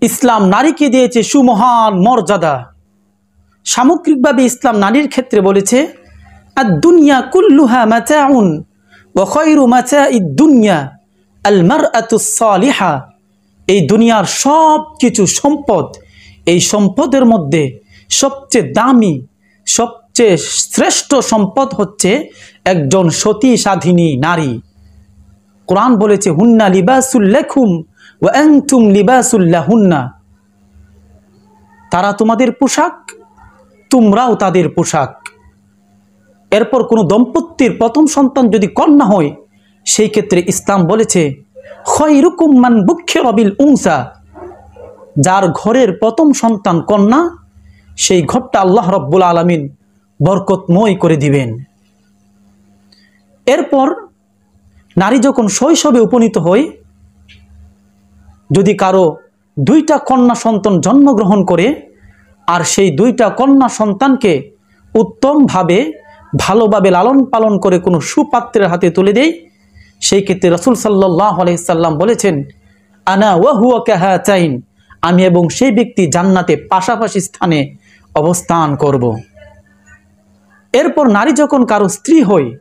ইসলাম নারীকে দিয়েছে সুমহান মর্যাদা। সামগ্রিকভাবে ইসলাম নারীর ক্ষেত্রে বলেছে আদ-দুনিয়া কুল্লুহা মাতাউন ওয়া খায়রু মাতাইদ দুনিয়া আল মারআতুস সালিহা। এই দুনিয়ার সব কিছু সম্পদ, এই সম্পদের মধ্যে সবচেয়ে দামি, সবচেয়ে শ্রেষ্ঠ সম্পদ হচ্ছে একজন সতী স্বাধীনী নারী। কোরআন বলেছে হুন্না লিবাসুল লাকুম ওয়া আনতুম লিবাসুল লাহুন্না। তারা তোমাদের পোশাক, তোমরাও তাদের পোশাক। এরপর কোনো দম্পতির প্রথম সন্তান যদি কন্যা হয়, সেই ক্ষেত্রে ইসলাম বলেছে খায়রুকুম মান বুক্খিরা বিল উনসা। যার ঘরের প্রথম সন্তান কন্যা, সেই ঘরটা আল্লাহ রাব্বুল আলামিন বরকতময় করে দিবেন। এরপর নারী যখন শৈশবে উপনীত হয়, যদি কারো দুইটা কন্যা সন্তান জন্মগ্রহণ করে আর সেই দুইটা কন্যা সন্তানকে উত্তমভাবে ভালোভাবে লালন পালন করে কোনো সুপাত্রের হাতে তুলে দেয়, সেই ক্ষেত্রে রাসূল সাল্লাল্লাহু আলাইহি সাল্লাম বলেছেন আনা ওয়া হুয়া কাহাতাইন, আমি এবং সেই ব্যক্তি জান্নাতে পাশাপাশি স্থানে অবস্থান করব। এরপর নারী যখন কারো স্ত্রী হয়,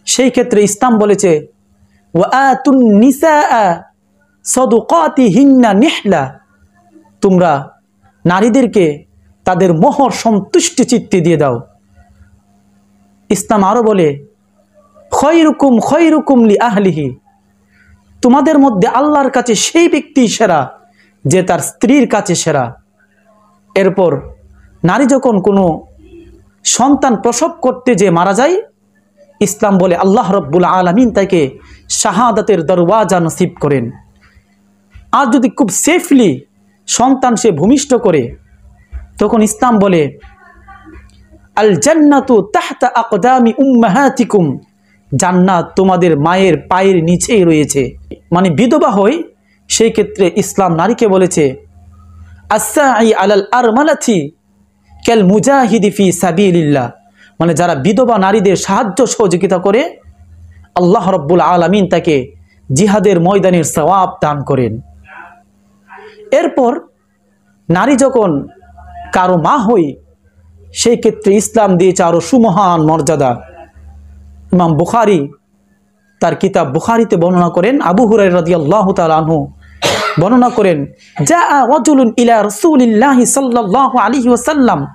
সেই ক্ষেত্রে ইসলাম বলেছে ওয়া আতুন নিসাআ সাদুকাতিহিন্না নিহলা। তোমরা নারীদেরকে তাদের মোহর সন্তুষ্টি চিত্তে দিয়ে দাও। ইসলাম আরো বলে খয়রুকুম খয়রুকুম লি আহলিহি। তোমাদের মধ্যে আল্লাহর কাছে সেই ব্যক্তি সেরা যে তার স্ত্রীর কাছে সেরা। এরপর নারী যখন কোনো সন্তান প্রসব করতে যে মারা যায়, ইসলাম বলে আল্লাহ রাব্বুল আলামিন তাকে শাহাদাতের দরওয়াজা নসিব করেন। আর যদি খুব সেফলি সন্তান সে ভূমিষ্ঠ করে, তখন ইসলাম বলে আল জান্নাতু তাহতা আকদামি উম্মাহাতিকুম। জান্নাত তোমাদের মায়ের পায়ের নিচেই রয়েছে। মানে বিধবা হয়, সেই ক্ষেত্রে ইসলাম নারীকে বলেছে আসসাই আলাল আরমালাতি কাল মুজাহিদি ফি সাবিলিল্লাহ। মানে যারা বিধবা নারীদের সাহায্য সহযোগিতা করে, আল্লাহ রাব্বুল আলামিন তাকে জিহাদের ময়দানের সওয়াব দান করেন। এরপর নারী যখন কারো মা হয়, সেই ক্ষেত্রে ইসলাম দিয়েছে আরো সুমহান মর্যাদা। ইমাম বুখারী তার কিতাব বুখারীতে বর্ণনা করেন, আবু হুরায়রা রাদিয়াল্লাহু তাআলা আনহু বর্ণনা করেন জাআ রাজুলুন ইলা রাসূলিল্লাহি সাল্লাল্লাহু আলাইহি ওয়াসাল্লাম।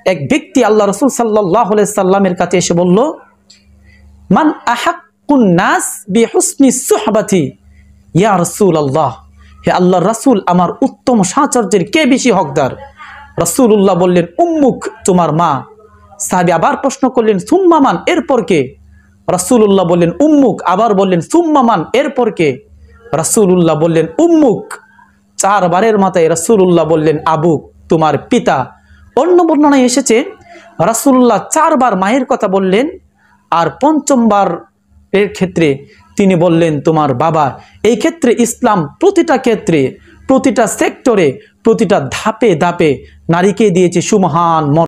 এক ব্যক্তি আল্লাহ রাসূল সাল্লাল্লাহু আলাইহি সাল্লামের কাছে এসে বলল মান আহাক্কুন নাস বিহুসনি সুহবাতি ইয়া রাসূলুল্লাহ। হে আল্লাহর রাসূল, আমার উত্তম সাহচর্যের কে বেশি হকদার? রাসূলুল্লাহ বললেন উম্মুক, তোমার মা। সাহাবী আবার প্রশ্ন করলেন সুম্মা মান, এরপর কে? রাসূলুল্লাহ বললেন উম্মুক। আবার বললেন সুম্মা মান, এরপর কে? রাসূলুল্লাহ বললেন উম্মুক। চারবারের মাথায় রাসূলুল্লাহ বললেন আবুক, তোমার পিতা। অন্য বর্ণনায় এসেছে রাসূলুল্লাহ চারবার মায়ের কথা বললেন, আর পঞ্চমবার এর ক্ষেত্রে তিনি বললেন তোমার বাবা। এই ক্ষেত্রে ইসলাম প্রতিটা ক্ষেত্রে, প্রতিটা সেক্টরে, প্রতিটা ধাপে ধাপে নারীকে দিয়েছে সুমহান